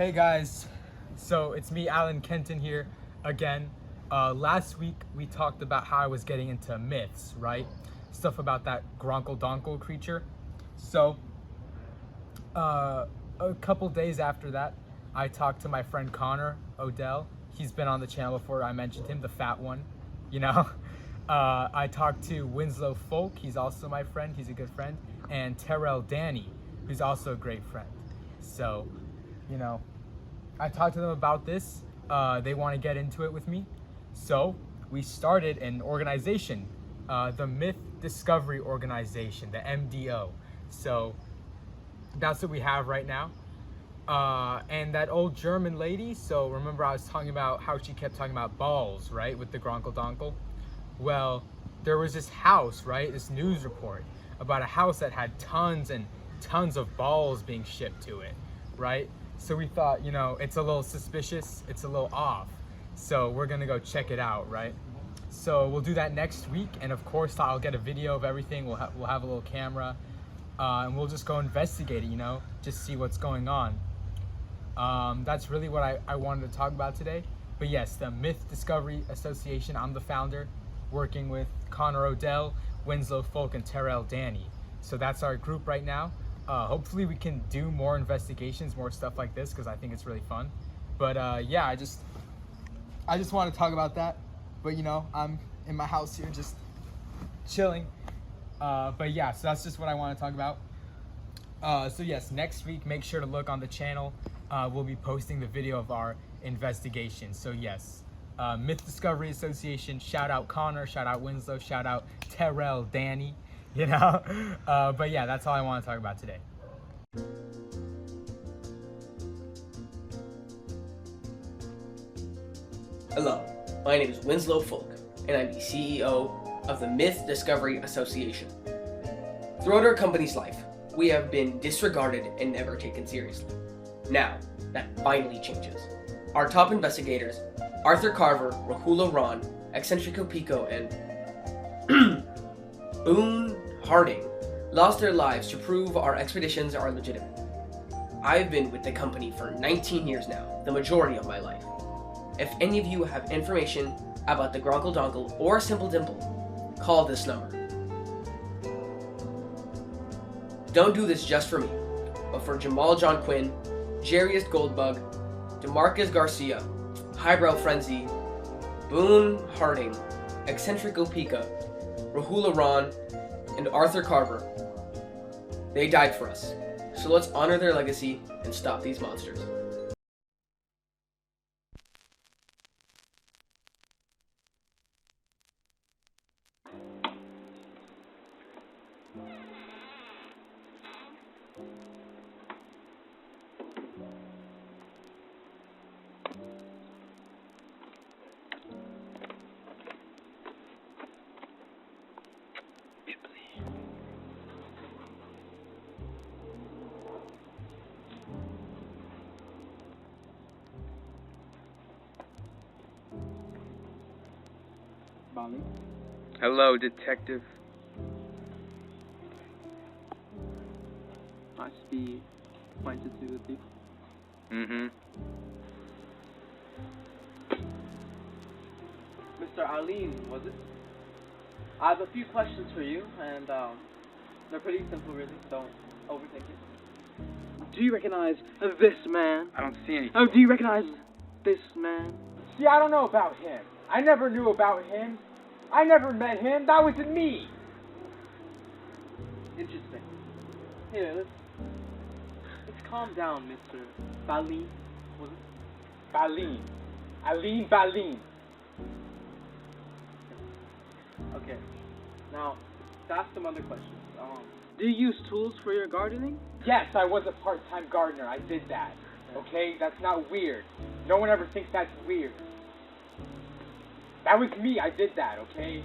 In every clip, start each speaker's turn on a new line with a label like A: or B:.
A: Hey guys, so it's me, Alan Kenton here again. Last week we talked about how I was getting into myths, right? Stuff about that gronkle donkle creature. So a couple days after that, I talked to my friend Connor Odell. He's been on the channel before. I mentioned him, the fat one, you know. I talked to Winslow Folk. He's also my friend. He's a good friend. And Terrell Danny, who's also a great friend. So, you know, I talked to them about this. They want to get into it with me. So we started an organization, the Myth Discovery Organization, the MDO. So that's what we have right now. And that old German lady, so remember I was talking about how she kept talking about balls, right, with the gronkle donkle? Well, there was this house, right, this news report about a house that had tons and tons of balls being shipped to it, right? So we thought, you know, it's a little suspicious, it's a little off. So we're gonna go check it out, right? So we'll do that next week, and of course I'll get a video of everything. We'll have a little camera, and we'll just go investigate it, you know, just see what's going on. That's really what I wanted to talk about today. But yes, the Myth Discovery Association, I'm the founder, working with Connor Odell, Winslow Folk, and Terrell Danny. So that's our group right now. Hopefully we can do more investigations, more stuff like this, because I think it's really fun. But yeah, I just want to talk about that. But you know, I'm in my house here just chilling. But yeah, so that's just what I want to talk about. So yes, next week, make sure to look on the channel. We'll be posting the video of our investigation. So yes, Myth Discovery Association, shout out Connor, shout out Winslow, shout out Terrell Danny, you know. But yeah, that's all I want to talk about today.
B: Hello, my name is Winslow Folk, and I'm the CEO of the Myth Discovery Association. Throughout our company's life, we have been disregarded and never taken seriously. Now, that finally changes. Our top investigators, Arthur Carver, Rahula Ron, Eccentrico Pico, and Boone Harding, lost their lives to prove our expeditions are legitimate. I've been with the company for 19 years now, the majority of my life. If any of you have information about the Gronkle Donkle or Simple Dimple, call this number. Don't do this just for me, but for Jamal John Quinn, Jarius Goldbug, DeMarcus Garcia, Highbrow Frenzy, Boone Harding, Eccentrico Pica, Rahula Ron, and Arthur Carver. They died for us, so let's honor their legacy and stop these monsters.
A: Hello, detective.
C: I should be acquainted with you. Mr. Aline, was it? I have a few questions for you, and they're pretty simple, really. Don't overthink it. Do you recognize this man?
A: I don't see anything.
C: Oh, do you recognize this man?
D: See, I don't know about him. I never knew about him. I never met him. That was me.
C: Interesting. Here, let's calm down, Mr. Baleen. Was it?
D: Baleen. Aline Baleen.
C: Okay. Now, to ask some other questions. Do you use tools for your gardening?
D: Yes, I was a part-time gardener. I did that. Okay? That's not weird. No one ever thinks that's weird. That was me. I did that, okay?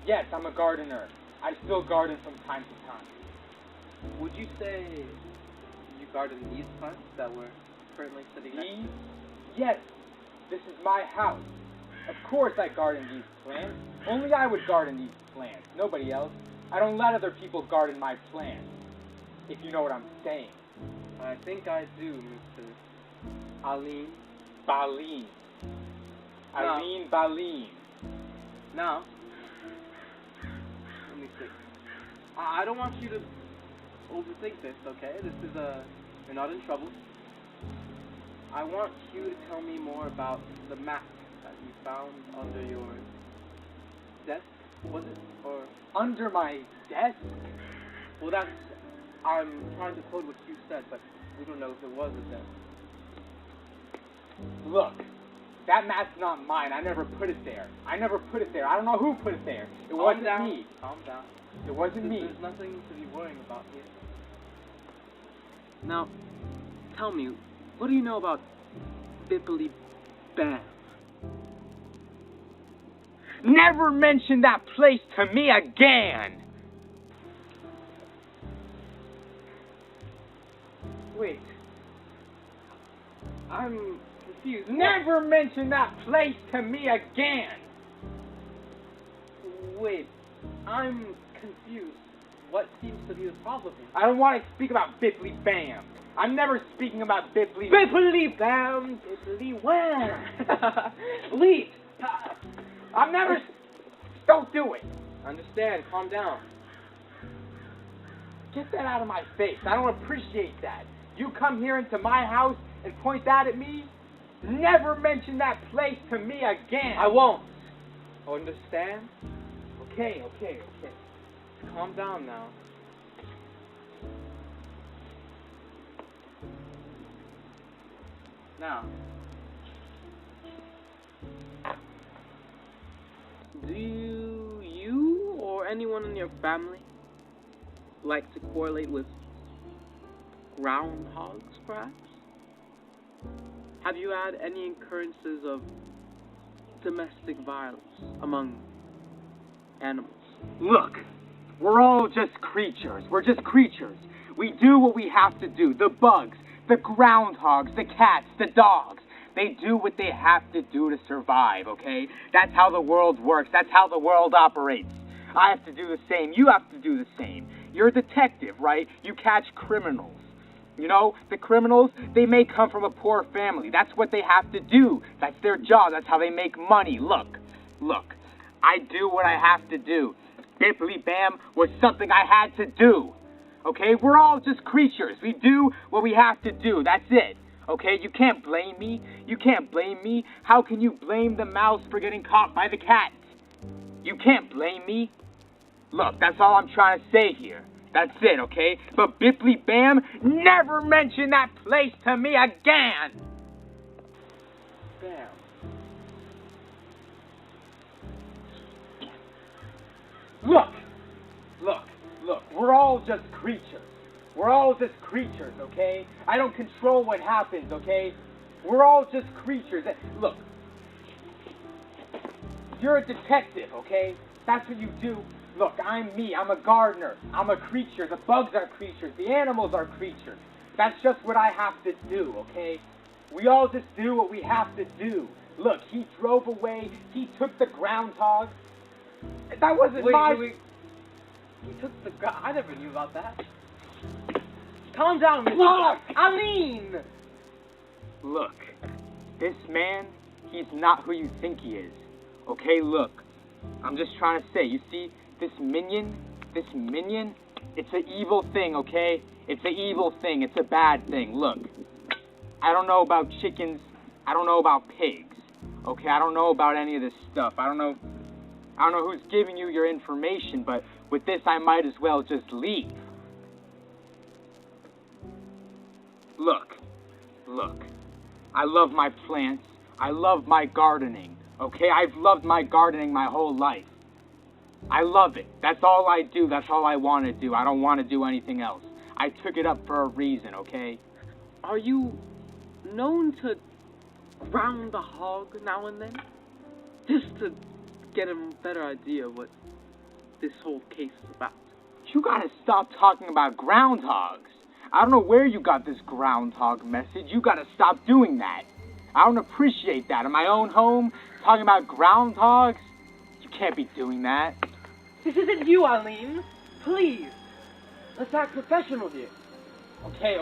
D: Yes, I'm a gardener. I still garden from time to time.
C: Would you say you garden these plants that we're currently sitting next to?
D: Yes. This is my house. Of course I garden these plants. Only I would garden these plants. Nobody else. I don't let other people garden my plants. If you know what I'm saying.
C: I think I do, Mr. Aline.
D: Baleen.
C: No.
D: Eileen Baleen.
C: Now, let me see. I don't want you to overthink this, okay? This is you're not in trouble. I want you to tell me more about the map that you found under your desk, was it? Or
D: Under my desk?
C: well, I'm trying to quote what you said, but we don't know if it was a desk.
D: Look, that map's not mine. I never put it there. I never put it there. I don't know who put it there. It wasn't me.
C: Calm down.
D: It wasn't me.
C: There's nothing to be worrying about here. Now, tell me, what do you know about Bippily Bam?
D: Never mention that place to me again!
C: Wait. I'm confused.
D: Never mention that place to me again!
C: Wait. I'm confused. What seems to be the problem here?
D: I don't want to speak about Bippily Bam. I'm never speaking about Bippily...
C: Bippily Bam! Bippily Wham! Leave!
D: I'm never... Don't do it!
C: Understand, calm down.
D: Get that out of my face. I don't appreciate that. You come here into my house and point that at me? Never mention that place to me again!
C: I won't. Understand?
D: Okay.
C: Calm down now. Now, do you or anyone in your family like to correlate with groundhogs, perhaps? Have you had any occurrences of domestic violence among animals?
D: Look, we're all just creatures. We're just creatures. We do what we have to do. The bugs, the groundhogs, the cats, the dogs. They do what they have to do to survive, okay? That's how the world works. That's how the world operates. I have to do the same. You have to do the same. You're a detective, right? You catch criminals. You know, the criminals, they may come from a poor family. That's what they have to do. That's their job. That's how they make money. Look. I do what I have to do. Bippily Bam was something I had to do. Okay? We're all just creatures. We do what we have to do. That's it. Okay? You can't blame me. You can't blame me. How can you blame the mouse for getting caught by the cat? You can't blame me. Look, that's all I'm trying to say here. That's it, okay? But Bippily Bam, never mention that place to me again!
C: Bam.
D: Look, we're all just creatures. We're all just creatures, okay? I don't control what happens, okay? We're all just creatures. Look, you're a detective, okay? That's what you do. Look, I'm me. I'm a gardener. I'm a creature. The bugs are creatures. The animals are creatures. That's just what I have to do, okay? We all just do what we have to do. Look, he drove away. He took the groundhog. That wasn't my...
C: Wait. He took the I never knew about that. Calm down, Mr.
D: Look!
C: Aline!
D: Look, this man, he's not who you think he is. Okay, look. I'm just trying to say, you see, this minion, it's an evil thing, okay? It's an evil thing. It's a bad thing. Look, I don't know about chickens. I don't know about pigs, okay? I don't know about any of this stuff. I don't know who's giving you your information, but with this, I might as well just leave. Look, I love my plants. I love my gardening, okay? I've loved my gardening my whole life. I love it. That's all I do. That's all I want to do. I don't want to do anything else. I took it up for a reason, okay?
C: Are you known to ground the hog now and then? Just to get a better idea of what this whole case is about.
D: You gotta stop talking about groundhogs. I don't know where you got this groundhog message. You gotta stop doing that. I don't appreciate that. In my own home, talking about groundhogs? You can't be doing that.
C: This isn't you, Aline. Please. Let's act professional here.
D: Okay.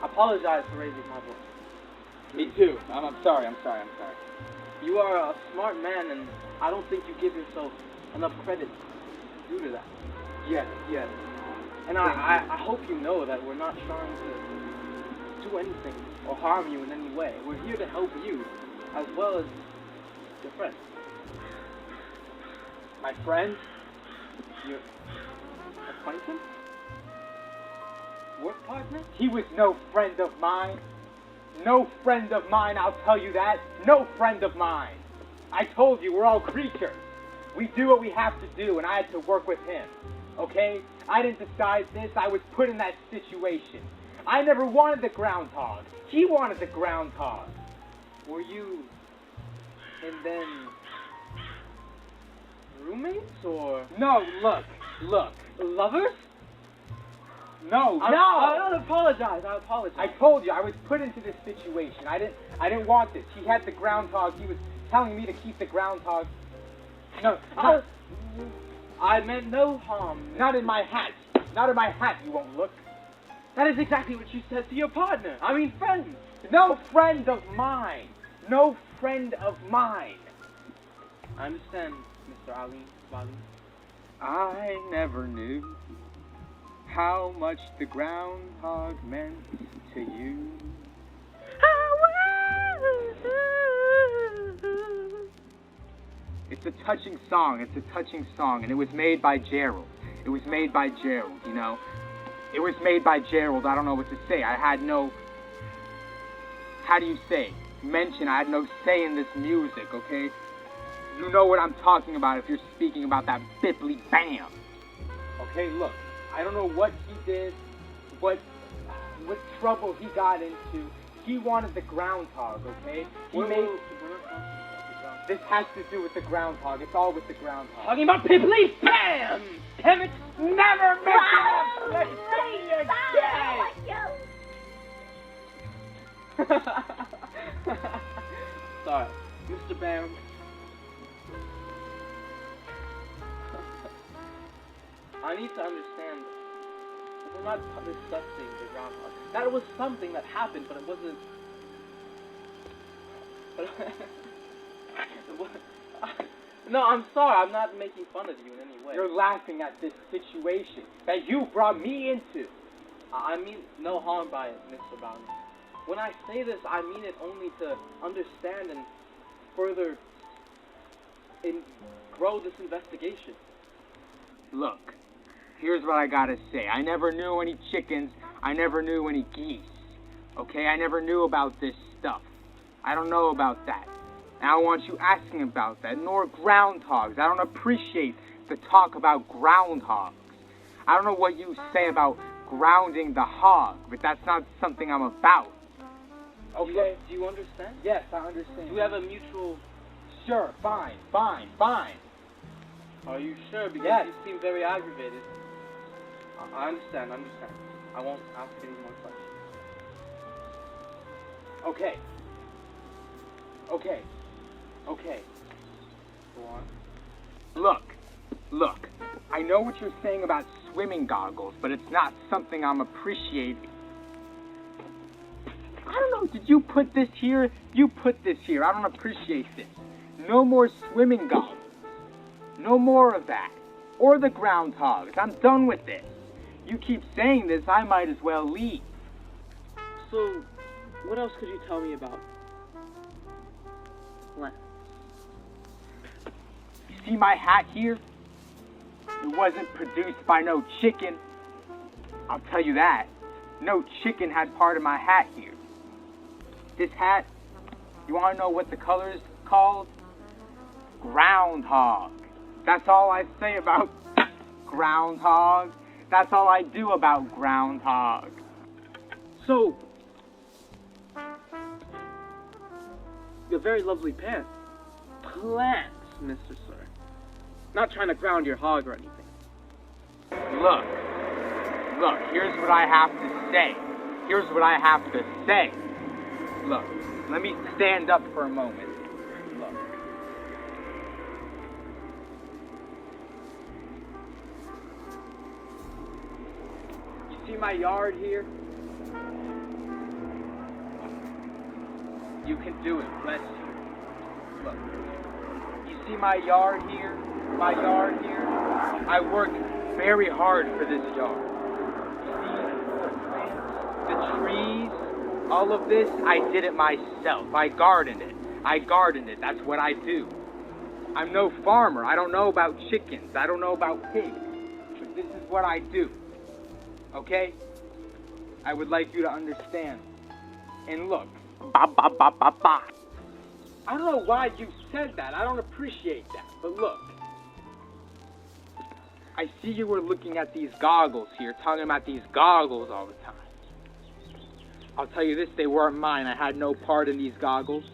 C: apologize for raising my voice.
D: Me too. I'm sorry.
C: You are a smart man, and I don't think you give yourself enough credit due to that.
D: Yes.
C: And I hope you know that we're not trying to do anything or harm you in any way. We're here to help you, as well as your friend.
D: My friend?
C: Your acquaintance? Work partner?
D: He was no friend of mine. No friend of mine, I'll tell you that. No friend of mine. I told you, we're all creatures. We do what we have to do, and I had to work with him. Okay? I didn't decide this. I was put in that situation. I never wanted the groundhog. He wanted the groundhog.
C: Were you and then roommates or
D: No, look.
C: lovers?
D: No.
C: I apologize.
D: I told you, I was put into this situation. I didn't want this. He had the groundhog. He was telling me to keep the groundhog. No.
C: I meant no harm.
D: Not in my hat. Not in my hat, you won't look.
C: That is exactly what you said to your partner. I mean, friend.
D: No friend of mine. No friend of mine.
C: I understand, Mr. Ali.
D: I never knew how much the groundhog meant to you. It's a touching song, and it was made by Gerald. It was made by Gerald, you know. It was made by Gerald, I don't know what to say. I had no, how do you say, I had no say in this music, okay? You know what I'm talking about if you're speaking about that bipply bam. Okay, look, I don't know what he did, what trouble he got into. He wanted the groundhog, okay? This has to do with the groundhog. It's all with the groundhog.
C: Talking about Pipply Bam!
D: Damn it! Never mention that again!
C: Sorry, Mr. Bam. I need to understand. We're not discussing the groundhog. That was something that happened, but it wasn't. No, I'm sorry. I'm not making fun of you in any way.
D: You're laughing at this situation that you brought me into.
C: I mean no harm by it, Mr. Brown. When I say this, I mean it only to understand and further grow this investigation.
D: Look, here's what I gotta say. I never knew any chickens. I never knew any geese. Okay, I never knew about this stuff. I don't know about that. And I don't want you asking about that, nor groundhogs. I don't appreciate the talk about groundhogs. I don't know what you say about grounding the hog, but that's not something I'm about.
C: Okay. Do you understand?
D: Yes, I understand.
C: Do we have a mutual...
D: Sure, fine.
C: Are you sure? Because
D: yes.
C: You seem very aggravated. I understand. I won't ask any more questions.
D: Okay.
C: Go on.
D: Look. I know what you're saying about swimming goggles, but it's not something I'm appreciating. I don't know, did you put this here? You put this here. I don't appreciate this. No more swimming goggles. No more of that. Or the groundhogs. I'm done with this. You keep saying this, I might as well leave.
C: So, what else could you tell me about plants?
D: You see my hat here? It wasn't produced by no chicken. I'll tell you that. No chicken had part of my hat here. This hat, you want to know what the color is called? Groundhog. That's all I say about groundhog. That's all I do about groundhog.
C: So, you're very lovely pants. Plants, Mr. Sir. Not trying to ground your hog or anything.
D: Look, here's what I have to say. Look, let me stand up for a moment. Look. You see my yard here? You can do it. Bless you. Look. You see my yard here? My yard here? I worked very hard for this yard. See the plants, the trees, all of this, I did it myself. I gardened it. That's what I do. I'm no farmer. I don't know about chickens. I don't know about pigs. But this is what I do. Okay? I would like you to understand. And look. Ba ba ba ba ba. I don't know why you said that. I don't appreciate that. But look. I see you were looking at these goggles here, talking about these goggles all the time. I'll tell you this, they weren't mine. I had no part in these goggles.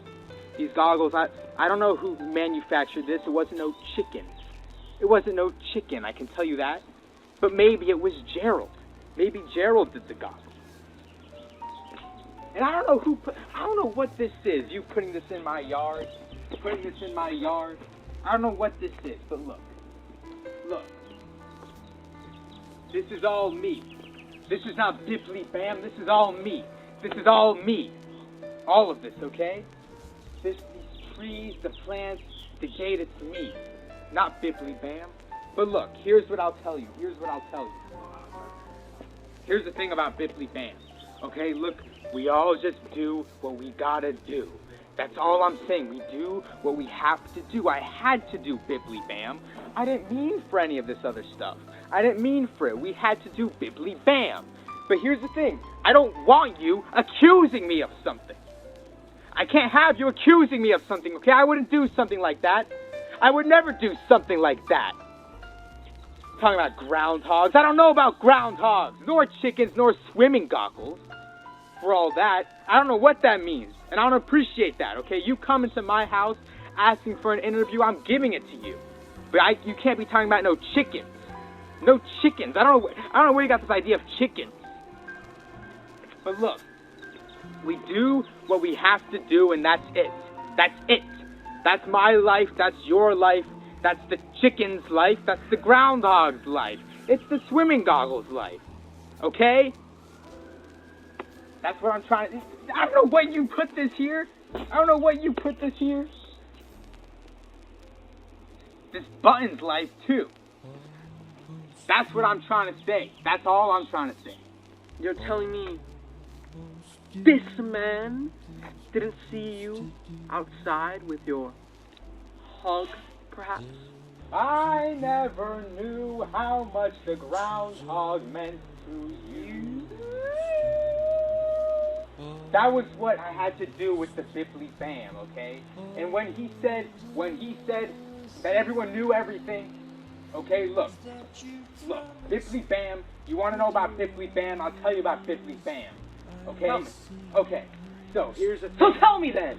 D: These goggles, I don't know who manufactured this. It wasn't no chicken. It wasn't no chicken, I can tell you that. But maybe it was Gerald. Maybe Gerald did the goggles. And I don't know I don't know what this is. You putting this in my yard. Putting this in my yard. I don't know what this is, but look. Look. This is all me. This is not Bipply Bam. This is all me. This is all me. All of this, okay? These trees, the plants, the gate, it's me. Not Bipply Bam. But look, here's what I'll tell you. Here's the thing about Bipply Bam. Okay, look, we all just do what we gotta do. That's all I'm saying. We do what we have to do. I had to do Bipply Bam. I didn't mean for any of this other stuff. I didn't mean for it. We had to do Bipply Bam. But here's the thing. I don't want you accusing me of something. I can't have you accusing me of something, okay? I wouldn't do something like that. I would never do something like that. Talking about groundhogs. I don't know about groundhogs, nor chickens, nor swimming goggles. For all that, I don't know what that means. And I don't appreciate that, okay? You come into my house asking for an interview, I'm giving it to you. But you can't be talking about no chickens. No chickens. I don't know where you got this idea of chickens. But look, we do what we have to do, and that's it. That's it. That's my life. That's your life. That's the chicken's life. That's the groundhog's life. It's the swimming goggles' life. Okay? That's what I'm trying to... I don't know why you put this here. This button's life, too. That's what I'm trying to say. That's all I'm trying to say.
B: You're telling me this man didn't see you outside with your hog, perhaps?
D: I never knew how much the groundhog meant to you. That was what I had to do with the Bipply Bam, okay? And when he said that everyone knew everything, okay, look, Bipply Bam, you want to know about Bipply Bam? I'll tell you about Bipply Bam, okay? Okay, so here's the thing.
B: So tell me then!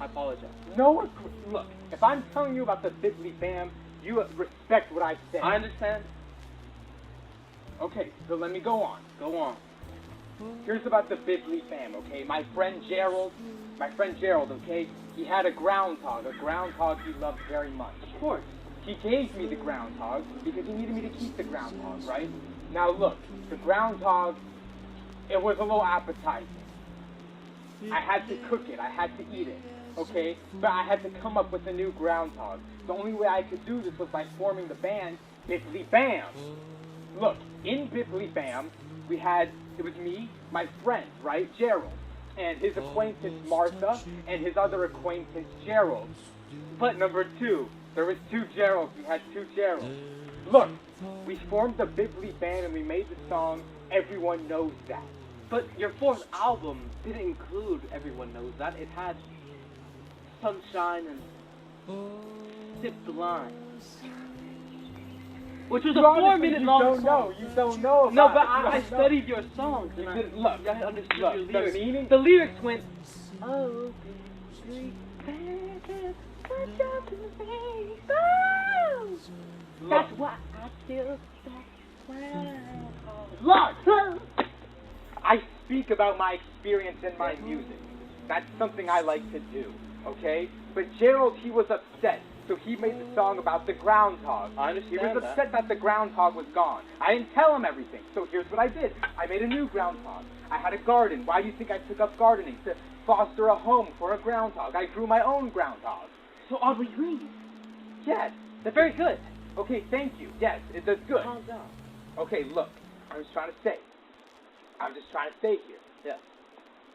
C: I apologize.
D: No, look, if I'm telling you about the Bipply Bam, you respect what I said.
C: I understand.
D: Okay, so let me go on.
C: Go on.
D: Here's about the Bipply Bam, okay? My friend Gerald, okay? He had a groundhog he loved very much.
C: Of course.
D: He gave me the groundhog because he needed me to keep the groundhog, right? Now look, the groundhog, it was a little appetizing. I had to cook it, I had to eat it, okay? But I had to come up with a new groundhog. The only way I could do this was by forming the band Bipply Bam. Look, in Bipply Bam, it was me, my friend, right, Gerald, and his acquaintance Martha, and his other acquaintance Gerald. But number two, there was two Geralds, we had two Geralds. Look, we formed the Bipply Band and we made the song Everyone Knows That.
C: But your fourth album didn't include Everyone Knows That. It had Sunshine and Sip the Line. Which was a 4-minute long song.
D: You don't know about
C: No, but
D: it.
C: I studied your songs. And
D: Look,
C: I understood
D: look,
C: your
D: the
C: lyrics.
D: meaning...
C: The lyrics went, oh, Bipply Bam, such a place. Oh, that's why I feel that wow.
D: Look! I speak about my experience in my music. That's something I like to do, okay? But Gerald, he was upset, so he made the song about the groundhog.
C: I understand
D: He was upset that the groundhog was gone. I didn't tell him everything, so here's what I did. I made a new groundhog. I had a garden. Why do you think I took up gardening? To foster a home for a groundhog. I grew my own groundhog.
C: So oddly green.
D: Yes.
C: They're very good.
D: Okay, thank you. Yes, that's good.
C: Calm down.
D: Okay, look, I'm just trying to say here.
C: Yeah.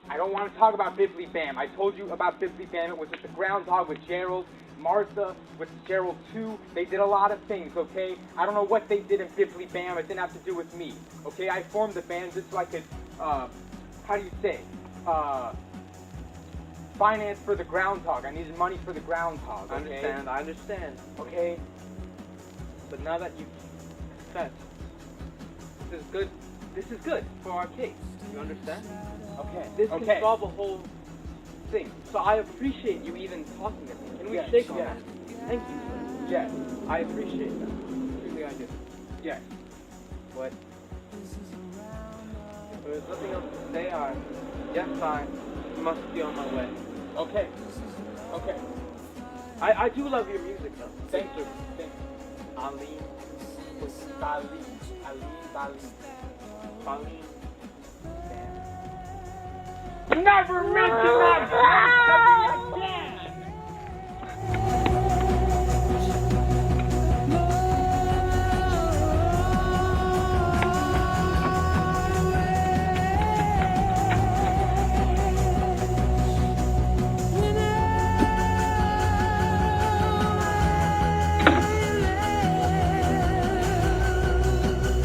D: I don't want to talk about Bibbly Bam. I told you about Bibbly Bam. It was just a groundhog with Gerald, Martha, with Gerald too. They did a lot of things, okay? I don't know what they did in Bibbly Bam. It didn't have to do with me, okay? I formed the band just so I could, how do you say, finance for the groundhog. I needed money for the groundhog, okay?
C: I understand.
D: Okay?
C: But now that you've confessed, this is good for our case. You understand?
D: Okay.
C: This can
D: okay.
C: solve a whole thing. So I appreciate you even talking to me. Can we shake on that? Thank you, sir.
D: Yes.
C: I appreciate that. Truly I do.
D: Yes.
C: But if there's nothing else to say, I must be on my way.
D: Okay. Okay.
C: I do love your music though.
D: Thank you. Thank you.
C: Aline.
D: Aline. Never mention that!